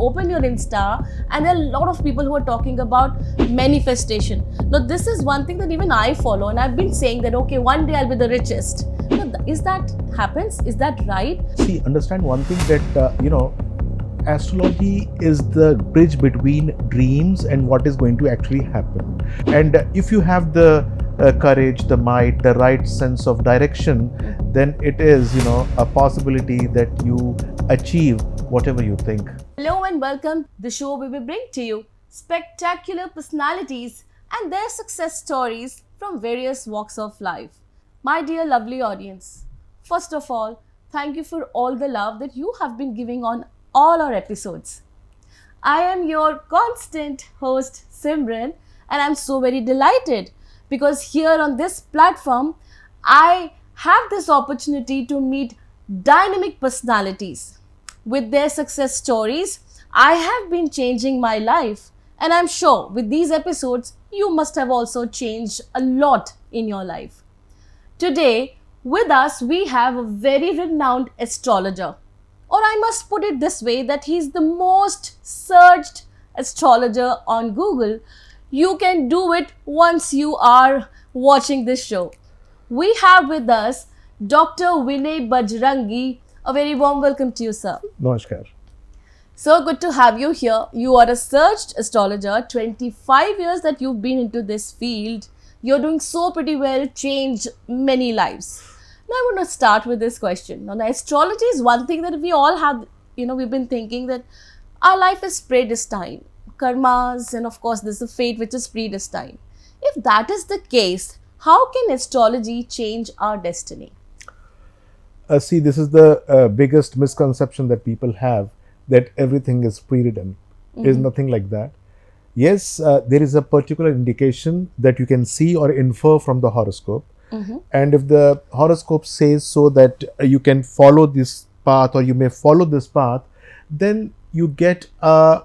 open your Insta and there are a lot of people who are talking about manifestation. Now, this is one thing that even I follow, and I've been saying that, okay, one day I'll be the richest. Now, is that happens? Is that right? See, understand one thing that, astrology is the bridge between dreams and what is going to actually happen. And if you have the courage, the might, the right sense of direction, then it is, a possibility that you achieve whatever you think. Hello and welcome. The show where we bring to you spectacular personalities and their success stories from various walks of life. My dear lovely audience, first of all, thank you for all the love that you have been giving on all our episodes. I am your constant host Simran, and I'm so very delighted because here on this platform, I have this opportunity to meet dynamic personalities. With their success stories, I have been changing my life, and I'm sure with these episodes, you must have also changed a lot in your life. Today, with us, we have a very renowned astrologer. Or I must put it this way, that he's the most searched astrologer on Google. You can do it once you are watching this show. We have with us Dr. Vinay Bajrangi. A very warm welcome to you, sir. Namaskar. So good to have you here. You are a searched astrologer, 25 years that you've been into this field. You're doing so pretty well, changed many lives. Now I want to start with this question. Now, astrology is one thing that we all have, we've been thinking that our life is predestined, karmas, and of course there's a fate which is predestined. If that is the case, how can astrology change our destiny? See, this is the biggest misconception that people have, that everything is pre-written. There's nothing like that. Yes, there is a particular indication that you can see or infer from the horoscope. And if the horoscope says so that you can follow this path or you may follow this path, then you get a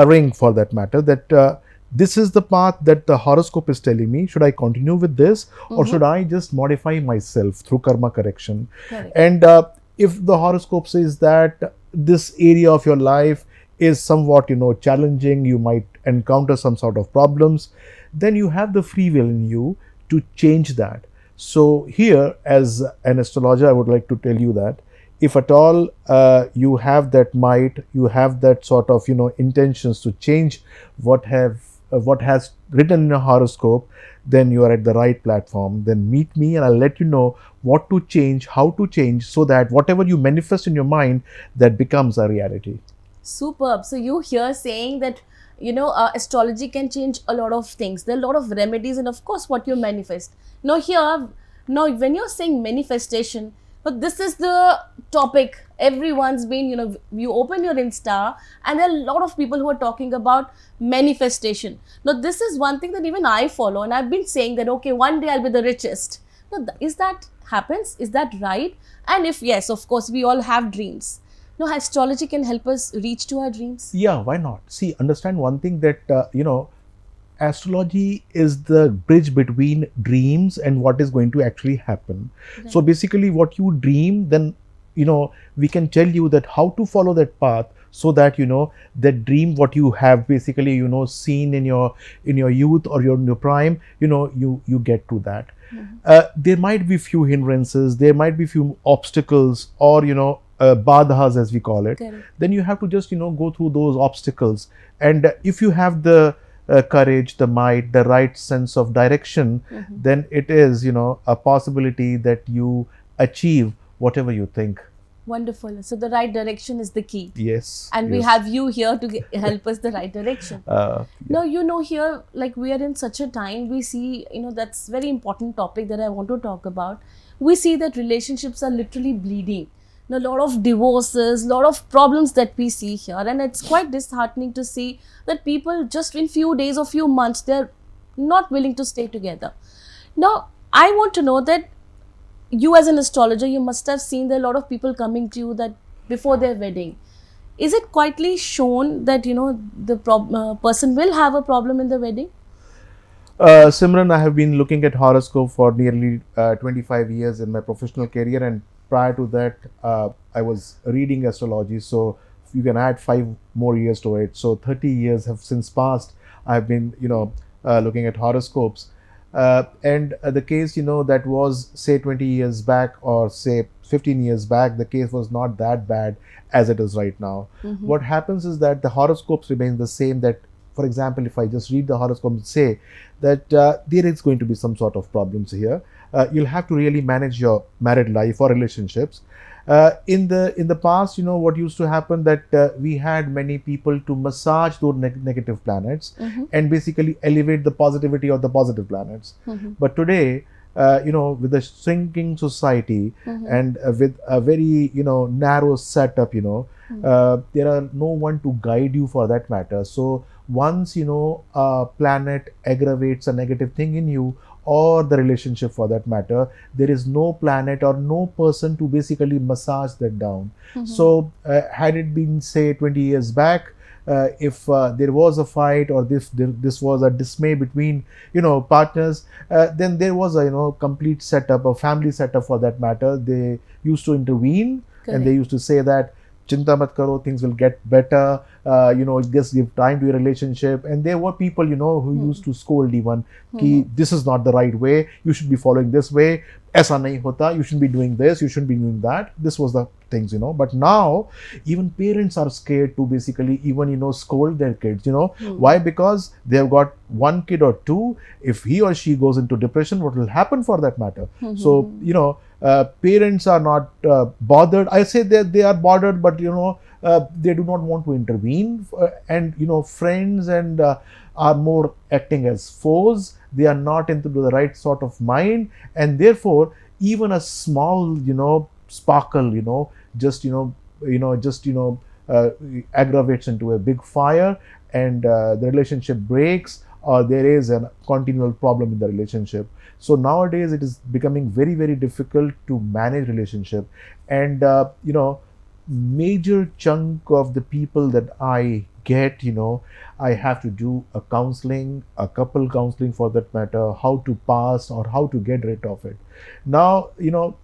ring for that matter, that this is the path that the horoscope is telling me. Should I continue with this or should I just modify myself through karma correction? Correct. And if the horoscope says that this area of your life is somewhat, challenging, you might encounter some sort of problems, then you have the free will in you to change that. So here, as an astrologer, I would like to tell you that if at all you have that might, you have that sort of intentions to change what has written in a horoscope, then you are at the right platform. Then meet me and I'll let you know what to change, how to change, so that whatever you manifest in your mind, that becomes a reality. Superb. So you here saying that astrology can change a lot of things. There are a lot of remedies, and of course what you manifest. Now when you're saying manifestation, but this is the topic everyone's been, you open your Insta and there are a lot of people who are talking about manifestation. Now this is one thing that even I follow, and I've been saying that, okay, one day I'll be the richest. Now is that happens? Is that right? And if yes, of course, we all have dreams. No, astrology can help us reach to our dreams. Yeah, why not? See, understand one thing, that, astrology is the bridge between dreams and what is going to actually happen. Right. So basically what you dream, then, we can tell you that how to follow that path so that, that dream what you have basically, seen in your youth or your prime, you get to that. There might be few hindrances, there might be few obstacles or, badhas as we call it. Correct. Then you have to just go through those obstacles, and if you have the courage, the might, the right sense of direction, then it is a possibility that you achieve whatever you think. Wonderful. So the right direction is the key. Yes. And yes. we have you here to help us the right direction. Yeah. Now, here, like we are in such a time, we see, that's very important topic that I want to talk about. We see that relationships are literally bleeding. A lot of divorces, a lot of problems that we see here, and it's quite disheartening to see that people just in few days or few months, they're not willing to stay together. Now, I want to know that you as an astrologer, you must have seen that a lot of people coming to you that before their wedding. Is it quietly shown that, the person will have a problem in the wedding? Simran, I have been looking at horoscope for nearly 25 years in my professional career, and prior to that, I was reading astrology. So you can add 5 more years to it. So 30 years have since passed. I've been, looking at horoscopes. And the case, that was, say, 20 years back or say 15 years back, the case was not that bad as it is right now. What happens is that the horoscopes remain the same. That, for example, if I just read the horoscope and say that there is going to be some sort of problems here, you'll have to really manage your married life or relationships. In the past, what used to happen, that we had many people to massage those negative planets and basically elevate the positivity of the positive planets. But today, with a shrinking society and with a very narrow setup, there are no one to guide you for that matter. So once a planet aggravates a negative thing in you, or the relationship for that matter, there is no planet or no person to basically massage that down. So had it been, say, 20 years back, if there was a fight, or this was a dismay between partners, then there was a complete setup, a family setup for that matter. They used to intervene. Correct. And they used to say that chinta mat karo, things will get better, just give time to your relationship. And there were people who used to scold even ki this is not the right way, you should be following this way, aisa nahi hota, you shouldn't be doing this, you shouldn't be doing that. This was the things. But now even parents are scared to basically even scold their kids. Why? Because they have got one kid or two. If he or she goes into depression, what will happen for that matter? So parents are not bothered. I say that they are bothered, but they do not want to intervene. And friends and are more acting as foes. They are not into the right sort of mind, and therefore even a small sparkle just aggravates into a big fire, and the relationship breaks, or there is a continual problem in the relationship. So nowadays it is becoming very, very difficult to manage relationship. And major chunk of the people that I get, I have to do a counseling, a couple counseling for that matter, how to pass or how to get rid of it. Now,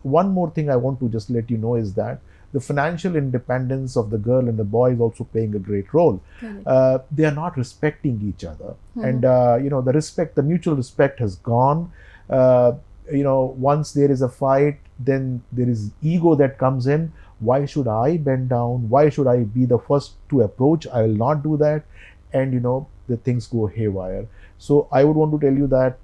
one more thing I want to just let you know is that the financial independence of the girl and the boy is also playing a great role. They are not respecting each other. And the mutual respect has gone. Once there is a fight, then there is ego that comes in. Why should I bend down? Why should I be the first to approach? I will not do that. And the things go haywire. So I would want to tell you that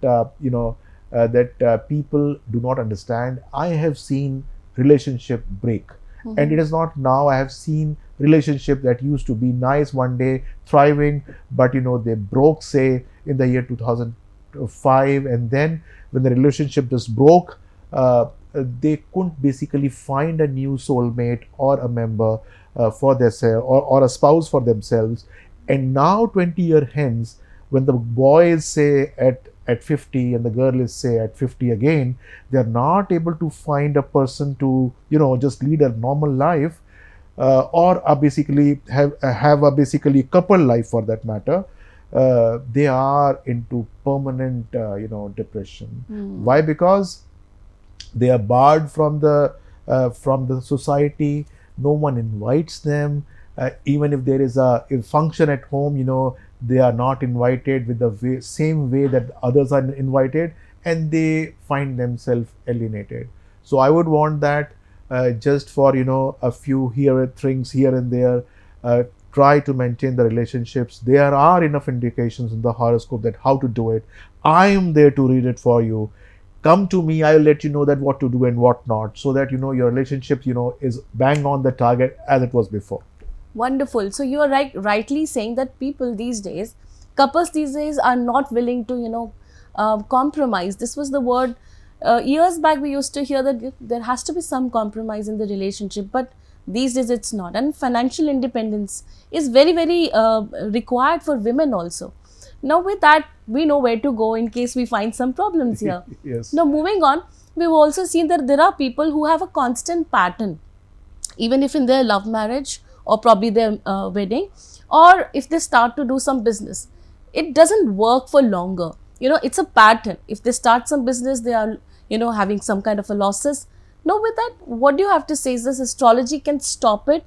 that people do not understand. I have seen relationship break. And it is not now. I have seen relationship that used to be nice one day, thriving, but they broke, say, in the year 2005. And then when the relationship just broke, they couldn't basically find a new soulmate or a member for themselves, or a spouse for themselves. And now 20 years hence, when the boy is, say, at 50 and the girl is, say, at 50 again, they are not able to find a person to just lead a normal life, or basically have a basically couple life for that matter. They are into permanent depression. Why? Because they are barred from the society. No one invites them. Even if there is a function at home, they are not invited with the same way that others are invited, and they find themselves alienated. So I would want that just for a few things here and there, try to maintain the relationships. There are enough indications in the horoscope that how to do it. I am there to read it for you. Come to me, I will let you know that what to do and what not, so that your relationship is bang on the target as it was before. Wonderful. So you are rightly saying that couples these days are not willing to compromise. This was the word years back we used to hear, that there has to be some compromise in the relationship, but these days it's not. And financial independence is very, very required for women also. Now with that, we know where to go in case we find some problems here. Yes. Now moving on, we've also seen that there are people who have a constant pattern, even if in their love marriage or probably their wedding, or if they start to do some business, it doesn't work for longer. It's a pattern. If they start some business, they are having some kind of a losses. Now with that, what do you have to say? Is this astrology can stop it?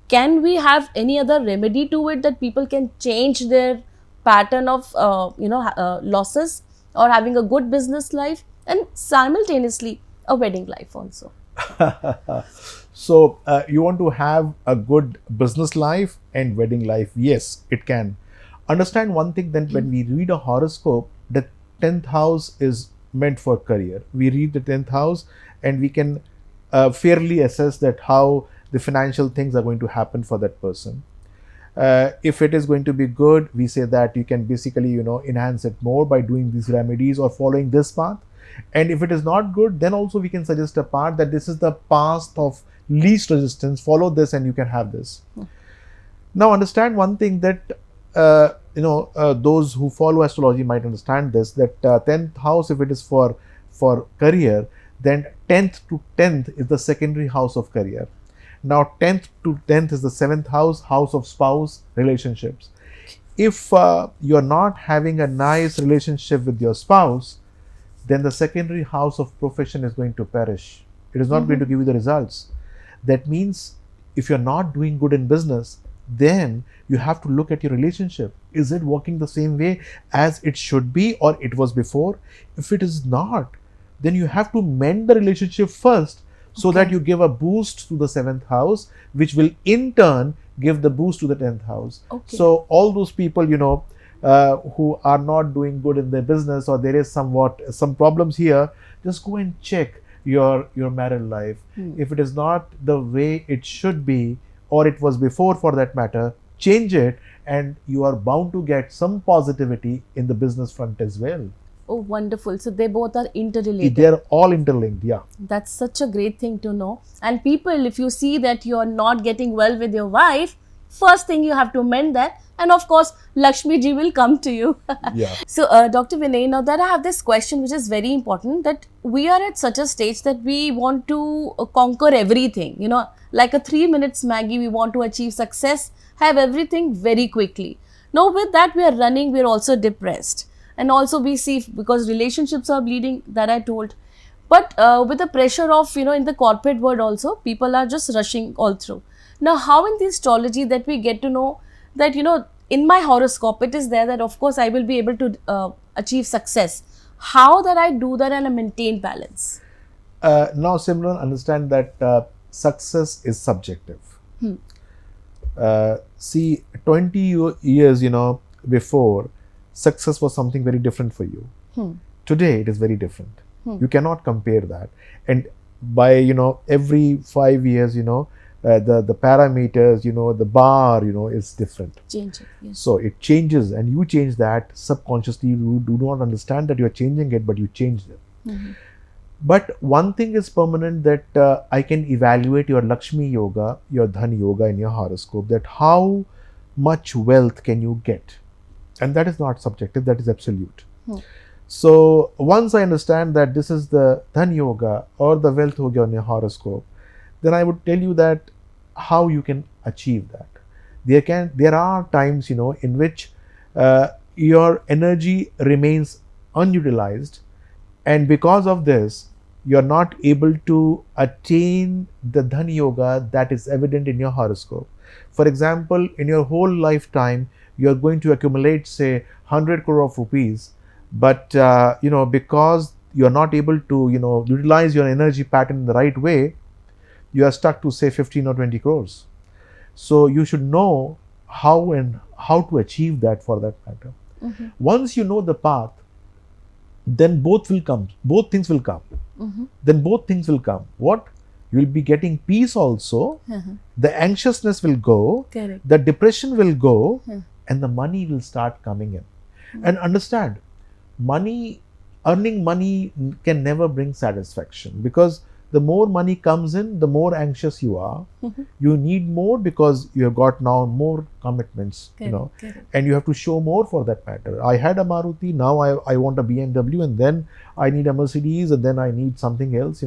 can we have any other remedy to it that people can change their pattern of losses, or having a good business life and simultaneously a wedding life also? So you want to have a good business life and wedding life? Yes, it can. Understand one thing, then when we read a horoscope, the 10th house is meant for career. We read the 10th house and we can fairly assess that how the financial things are going to happen for that person. If it is going to be good, we say that you can basically enhance it more by doing these remedies or following this path. And if it is not good, then also we can suggest a path that this is the path of least resistance, follow this and you can have this. Now understand one thing, that those who follow astrology might understand this, that 10th house, if it is for career, then 10th to 10th is the secondary house of career. Now 10th to 10th is the 7th house, house of spouse relationships. If you're not having a nice relationship with your spouse, then the secondary house of profession is going to perish. It is not going to give you the results. That means if you're not doing good in business, then you have to look at your relationship. Is it working the same way as it should be or it was before? If it is not, then you have to mend the relationship first, so that you give a boost to the 7th house, which will in turn give the boost to the 10th house. So all those people, who are not doing good in their business, or there is some problems here, just go and check your married life. If it is not the way it should be, or it was before for that matter, change it, and you are bound to get some positivity in the business front as well. Oh, wonderful. So they both are interrelated. They're all interlinked, yeah. That's such a great thing to know. And people, if you see that you're not getting well with your wife, first thing you have to mend that. And of course, Lakshmi ji will come to you. Yeah. So, Dr. Vinay, now that I have this question, which is very important, that we are at such a stage that we want to conquer everything, like a 3 minutes Maggie, we want to achieve success, have everything very quickly. Now, with that, we are running, we're also depressed. And also we see, because relationships are bleeding, that I told. But with the pressure of, in the corporate world also, people are just rushing all through. Now, how in the astrology that we get to know that, in my horoscope, it is there that, of course, I will be able to achieve success. How that I do that and I maintain balance? Now, Simran, understand that success is subjective. See, 20 years, before, success was something very different for you. Today, it is very different. You cannot compare that. And by, every 5 years, the parameters, the bar, is different. Changing, yes. So it changes, and you change that subconsciously. You do not understand that you are changing it, but you changed it. But one thing is permanent, that I can evaluate your Lakshmi yoga, your Dhan yoga in your horoscope, that how much wealth can you get. And that is not subjective, that is absolute. So once I understand that this is the Dhan yoga or the wealth yoga in your horoscope, then I would tell you that how you can achieve that. There are times, in which your energy remains unutilized, and because of this, you are not able to attain the Dhan yoga that is evident in your horoscope. For example, in your whole lifetime, you are going to accumulate, say, 100 crore of rupees, but because you are not able to utilize your energy pattern in the right way, you are stuck to, say, 15 or 20 crores. So you should know how to achieve that, for that matter. Once you know the path, then both things will come. Then both things will come. What? You will be getting peace also. The anxiousness will go. Correct. The depression will go. And the money will start coming in. And understand, earning money can never bring satisfaction, because the more money comes in, the more anxious you are. You need more because you have got now more commitments, Correct. and you have to show more, for that matter. I had a Maruti, now I want a BMW, and then I need a Mercedes, and then I need something else,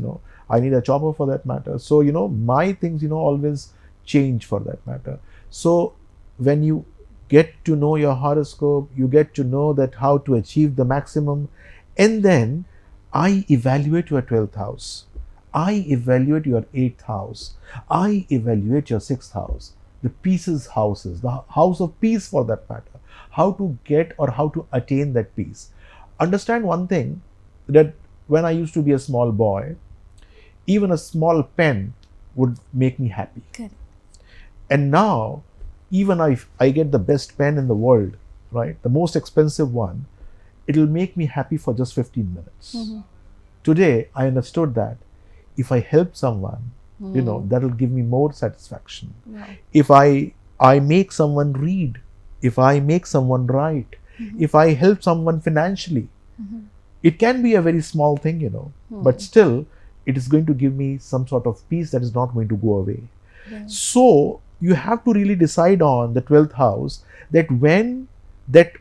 I need a chopper, for that matter. So, my things, always change, for that matter. So when you get to know your horoscope, you get to know that how to achieve the maximum, and then I evaluate your 12th house. I evaluate your 8th house. I evaluate your 6th house. the peace's houses, the house of peace for that matter. How to get or how to attain that peace. Understand one thing, that when I used to be a small boy, even a small pen would make me happy. Correct. And now, even if I get the best pen in the world, right, the most expensive one, it'll make me happy for just 15 minutes. Today, I understood that if I help someone, that'll give me more satisfaction. Wow. If I make someone read, if I make someone write, if I help someone financially, it can be a very small thing, but still, it is going to give me some sort of peace that is not going to go away. Right. So, you have to really decide on the 12th house, that when that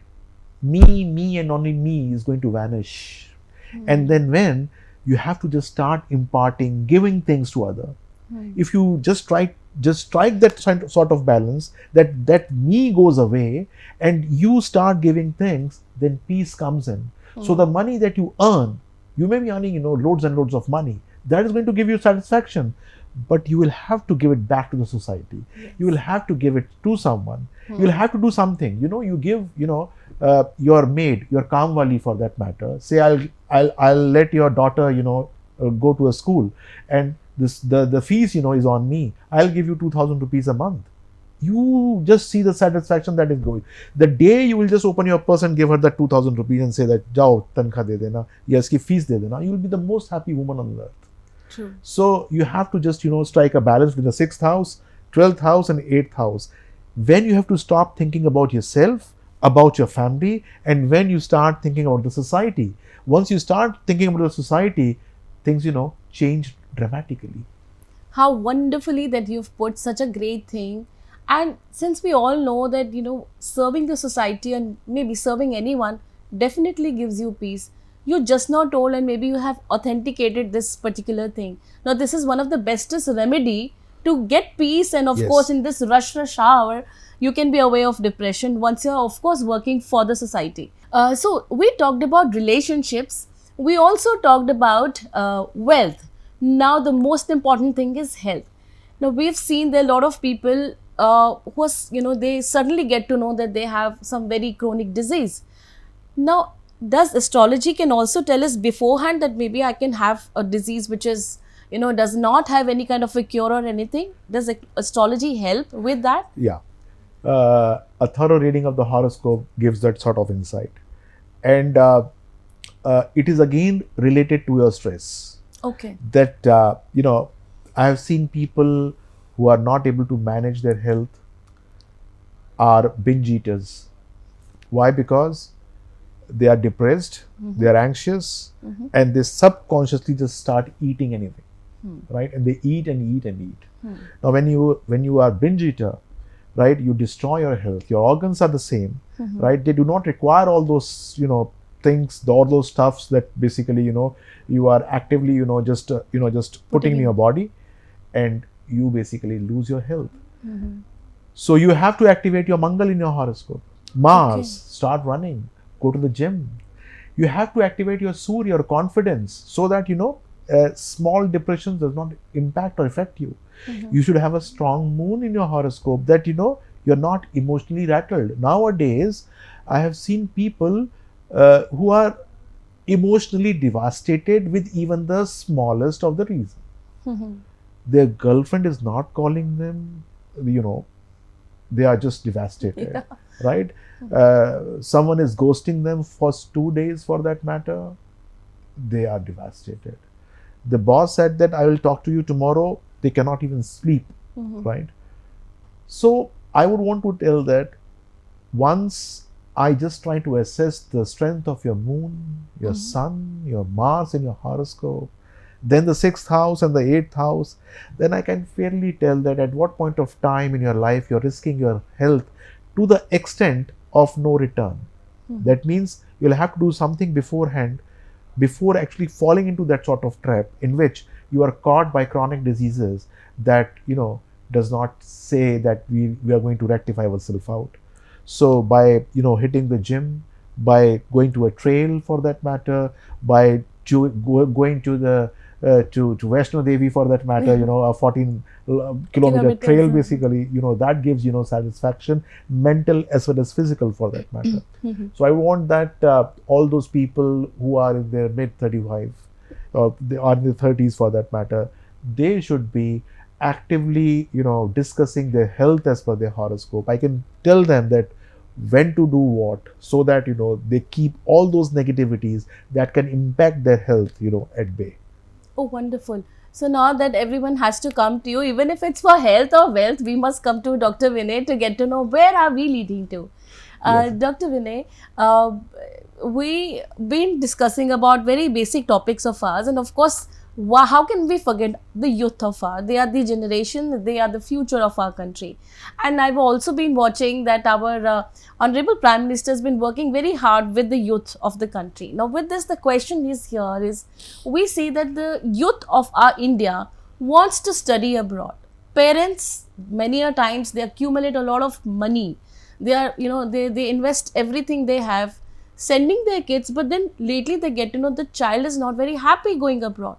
me and only me is going to vanish. And then when you have to just start imparting, giving things to other. If you just strike that sort of balance, that me goes away and you start giving things, then peace comes in. So the money that you earn, you may be earning, loads and loads of money. That is going to give you satisfaction, but you will have to give it back to the society. Yes. You will have to give it to someone. You will have to do something. You give, your maid, your kamwali for that matter. Say, I'll let your daughter, go to a school, and the fees, is on me. I'll give you 2,000 rupees a month. You just see the satisfaction that is going. The day you will just open your purse and give her that 2,000 rupees and say that, "Jao, tankha de dena, ya iski fees de dena," you will be the most happy woman on earth. True. So you have to just, strike a balance between the 6th house, 12th house, and 8th house. When you have to stop thinking about yourself, about your family, and when you start thinking about the society. Once you start thinking about the society, things, change dramatically. How wonderfully that you've put such a great thing. And since we all know that, serving the society and maybe serving anyone definitely gives you peace. You just not told, and maybe you have authenticated this particular thing. Now, this is one of the bestest remedy to get peace, and of Yes. course, in this rush hour, you can be aware of depression once you're, of course, working for the society. So, we talked about relationships. We also talked about wealth. Now, the most important thing is health. Now, we've seen there are a lot of people who are, they suddenly get to know that they have some very chronic disease. Now, does astrology can also tell us beforehand that maybe I can have a disease which is, does not have any kind of a cure or anything? Does astrology help with that? Yeah. A thorough reading of the horoscope gives that sort of insight. And it is again related to your stress. Okay. That, I have seen people who are not able to manage their health are binge eaters. Why? Because they are depressed, they are anxious, and they subconsciously just start eating anything, right? And they eat and eat and eat. Now, when you are binge eater, right, you destroy your health. Your organs are the same, right? They do not require all those, things, all those stuffs that basically, you are actively, just putting in your body, and you basically lose your health. So you have to activate your Mangal in your horoscope. Mars, start running, go to the gym. You have to activate your Surya, your confidence, so that, small depression does not impact or affect you. You should have a strong moon in your horoscope that, you're not emotionally rattled. Nowadays, I have seen people who are emotionally devastated with even the smallest of the reason. Their girlfriend is not calling them, they are just devastated, right? Someone is ghosting them for 2 days for that matter, they are devastated. The boss said that I will talk to you tomorrow, they cannot even sleep, right? So I would want to tell that once I just try to assess the strength of your moon, your sun, your Mars in your horoscope, then the 6th house and the 8th house, then I can fairly tell that at what point of time in your life you're risking your health to the extent of no return. That means you'll have to do something beforehand before actually falling into that sort of trap in which you are caught by chronic diseases that, does not say that we are going to rectify ourselves out. So by, hitting the gym, by going to a trail for that matter, by going to the to Vaishno Devi for that matter, a 14 kilometer Kilometers. trail basically, that gives, satisfaction, mental as well as physical for that matter. So I want that all those people who are in their mid 35 or they are in their 30s for that matter, they should be actively, discussing their health as per their horoscope. I can tell them that when to do what, so that they keep all those negativities that can impact their health at bay. Oh, wonderful. So now that everyone has to come to you, even if it's for health or wealth, we must come to Dr. Vinay to get to know where are we leading to. Yes. Dr. Vinay, we been discussing about very basic topics of ours, and of course, how can we forget the youth of ours? They are the generation, they are the future of our country. And I've also been watching that our Honorable Prime Minister has been working very hard with the youth of the country. Now, with this, the question is here is, we see that the youth of our India wants to study abroad. Parents, many a times, they accumulate a lot of money. They are, they invest everything they have sending their kids, but then lately they get to know the child is not very happy going abroad.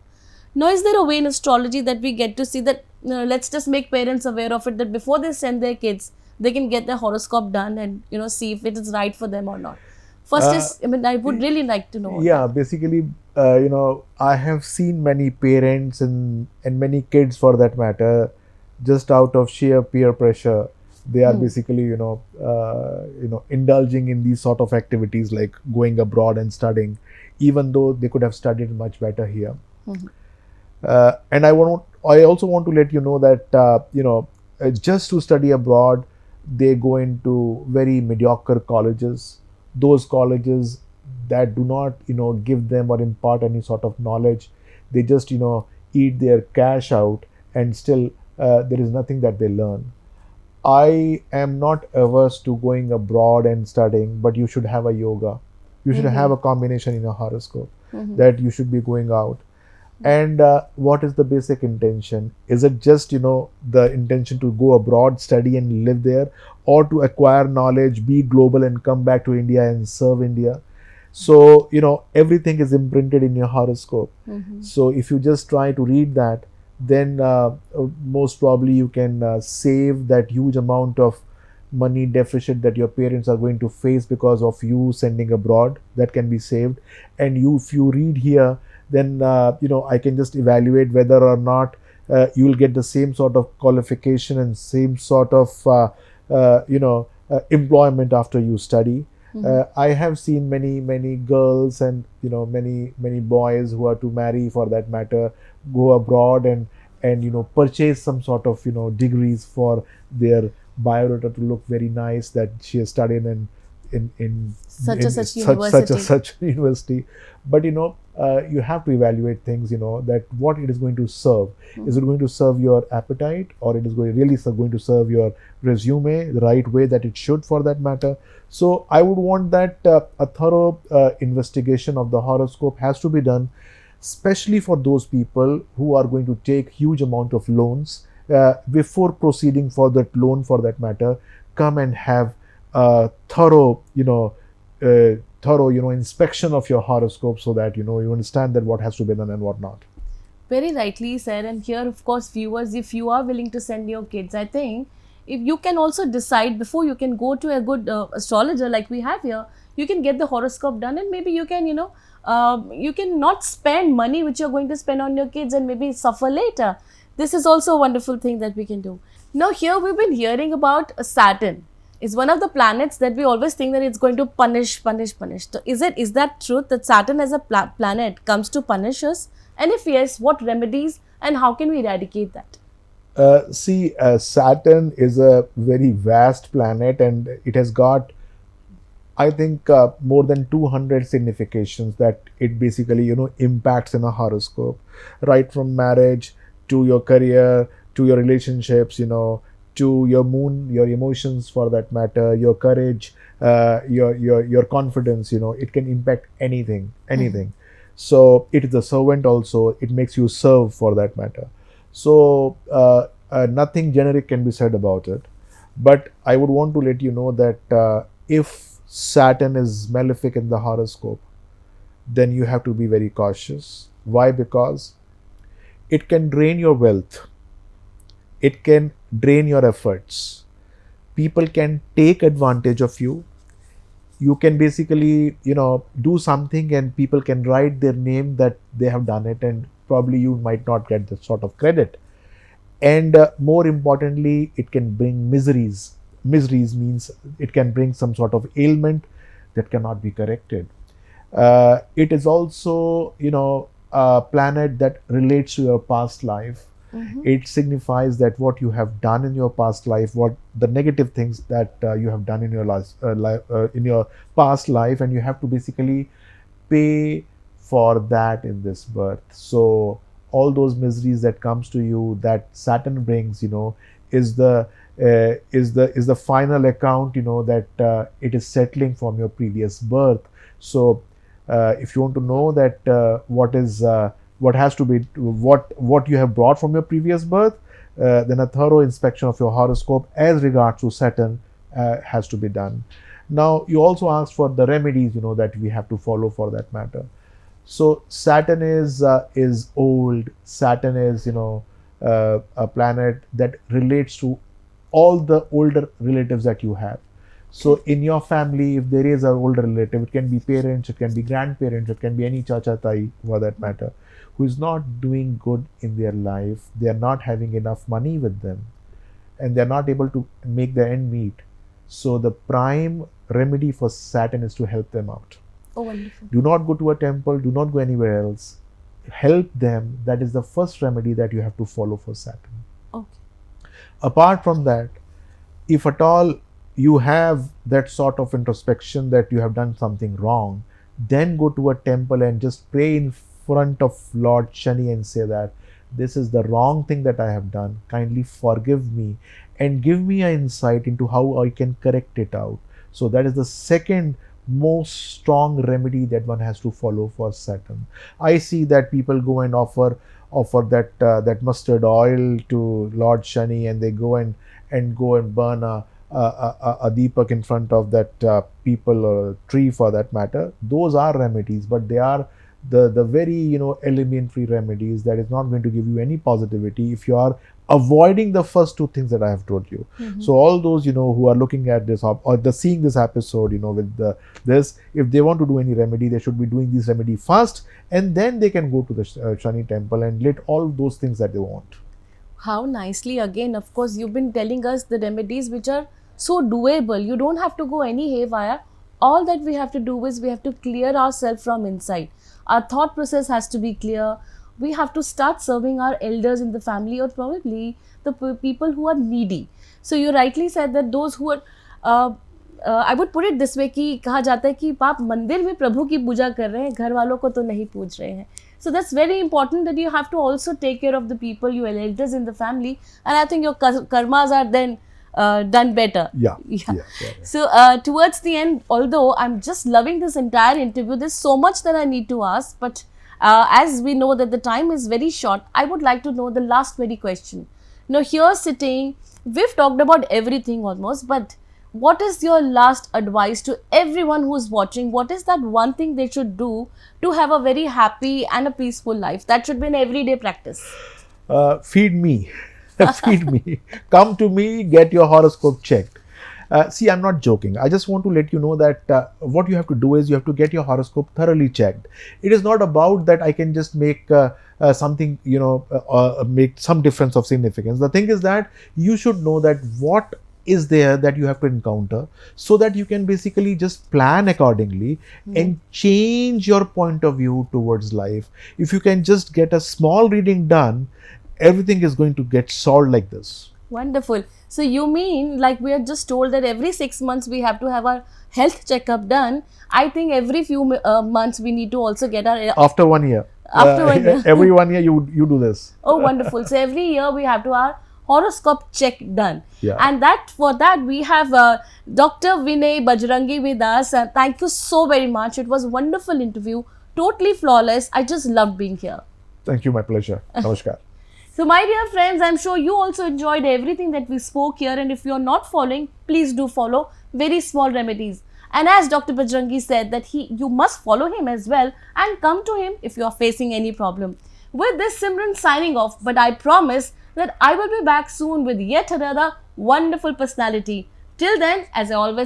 Now, is there a way in astrology that we get to see that, let's just make parents aware of it, that before they send their kids, they can get their horoscope done and, see if it is right for them or not? First I would really like to know. Yeah, basically, I have seen many parents and many kids for that matter, just out of sheer peer pressure, they are basically, indulging in these sort of activities like going abroad and studying, even though they could have studied much better here. And I also want to let you know that just to study abroad, they go into very mediocre colleges, those colleges that do not give them or impart any sort of knowledge. They just eat their cash out, and still there is nothing that they learn. I am not averse to going abroad and studying, but you should have a yoga. You should have a combination in your horoscope that you should be going out. And what is the basic intention? Is it just the intention to go abroad, study and live there, or to acquire knowledge, be global and come back to India and serve India? So everything is imprinted in your horoscope. So if you just try to read that, then most probably you can save that huge amount of money deficit that your parents are going to face because of you sending abroad. That can be saved. And if you read here, then I can just evaluate whether or not you will get the same sort of qualification and same sort of employment after you study. I have seen many girls and many boys who are to marry for that matter go abroad and purchase some sort of degrees for their biodata to look very nice, that she has studied in such university. But you have to evaluate things, that what it is going to serve. Is it going to serve your appetite, or it is going to serve your resume the right way that it should for that matter? So I would want that a thorough investigation of the horoscope has to be done, especially for those people who are going to take huge amount of loans. Before proceeding for that loan for that matter, come and have a thorough inspection of your horoscope, so that you understand that what has to be done and what not. Very rightly said. And here, of course, viewers, if you are willing to send your kids, I think if you can also decide before you can go to a good astrologer like we have here, you can get the horoscope done, and maybe you can you can not spend money which you're going to spend on your kids and maybe suffer later. This is also a wonderful thing that we can do. Now here we've been hearing about Saturn. It's one of the planets that we always think that it's going to punish. So is that truth, that Saturn as a planet comes to punish us? And if yes, what remedies and how can we eradicate that? Saturn is a very vast planet, and it has got, I think, more than 200 significations that it basically impacts in a horoscope, right from marriage to your career, to your relationships, to your moon, your emotions for that matter, your courage, your confidence. It can impact anything. So it is a servant also. It makes you serve for that matter. So nothing generic can be said about it. But I would want to let you know that if Saturn is malefic in the horoscope, then you have to be very cautious. Why? Because it can drain your wealth, it can drain your efforts. People can take advantage of you. You can basically, do something and people can write their name that they have done it, and probably you might not get that sort of credit. And more importantly, it can bring miseries. Miseries means it can bring some sort of ailment that cannot be corrected. It is also, a planet that relates to your past life. It signifies that what you have done in your past life, what the negative things that you have done in your in your past life, and you have to basically pay for that in this birth. So all those miseries that comes to you, that Saturn brings, is the final account, that it is settling from your previous birth. So if you want to know that what has to be, what you have brought from your previous birth, then a thorough inspection of your horoscope as regards to Saturn has to be done. Now, you also asked for the remedies, that we have to follow for that matter. So Saturn is old. Saturn is, a planet that relates to all the older relatives that you have. So in your family, if there is an older relative, it can be parents, it can be grandparents, it can be any chacha tai for that matter, who is not doing good in their life. They are not having enough money with them, and they are not able to make the end meet. So the prime remedy for Saturn is to help them out. Oh, wonderful. Do not go to a temple, do not go anywhere else. Help them. That is the first remedy that you have to follow for Saturn. Okay. Apart from that, if at all you have that sort of introspection that you have done something wrong, then go to a temple and just pray in front of Lord Shani and say that this is the wrong thing that I have done. Kindly forgive me and give me an insight into how I can correct it out. So that is the second most strong remedy that one has to follow for Saturn. I see that people go and offer that mustard oil to Lord Shani, and they go and burn a deepak in front of that people or tree for that matter. Those are remedies, but they are the very elementary remedies that is not going to give you any positivity if you are avoiding the first two things that I have told you. So all those who are looking at this or seeing this episode with this, if they want to do any remedy, they should be doing this remedy first, and then they can go to the Shani temple and let all those things that they want. How nicely, again, of course, you've been telling us the remedies which are so doable. You don't have to go any haywire. All that we have to do is we have to clear ourselves from inside. Our thought process has to be clear. We have to start serving our elders in the family, or probably the people who are needy. So you rightly said that those who are, I would put it this way कि कहा जाता है कि आप मंदिर में प्रभु की पूजा कर रहे हैं, घर वालों को तो नहीं पूज रहे हैं. So that's very important, that you have to also take care of the people, your elders in the family, and I think your karmas are then done better. Yeah. So towards the end, although I'm just loving this entire interview, there's so much that I need to ask, but as we know that the time is very short, I would like to know the last very question. Here sitting, we've talked about everything almost, but what is your last advice to everyone who's watching? What is that one thing they should do to have a very happy and a peaceful life? That should be an everyday practice. Feed me. Feed me. Come to me, get your horoscope checked. See, I'm not joking. I just want to let you know that what you have to do is you have to get your horoscope thoroughly checked. It is not about that I can just make something, make some difference of significance. The thing is that you should know that what is there that you have to encounter, so that you can basically just plan accordingly and change your point of view towards life. If you can just get a small reading done, everything is going to get solved like this. Wonderful. So you mean, like we are just told that every 6 months we have to have our health checkup done. I think every few months we need to also get our... After 1 year. After 1 year. Every 1 year you do this. Oh, wonderful. So every year we have to our horoscope check done. Yeah. And for that we have Dr. Vinay Bajrangi with us. Thank you so very much. It was a wonderful interview. Totally flawless. I just loved being here. Thank you. My pleasure. Namaskar. So my dear friends, I'm sure you also enjoyed everything that we spoke here, and if you're not following, please do follow Very Small Remedies. And as Dr. Bajrangi said that you must follow him as well and come to him if you are facing any problem. With this, Simran signing off, but I promise that I will be back soon with yet another wonderful personality. Till then, as I always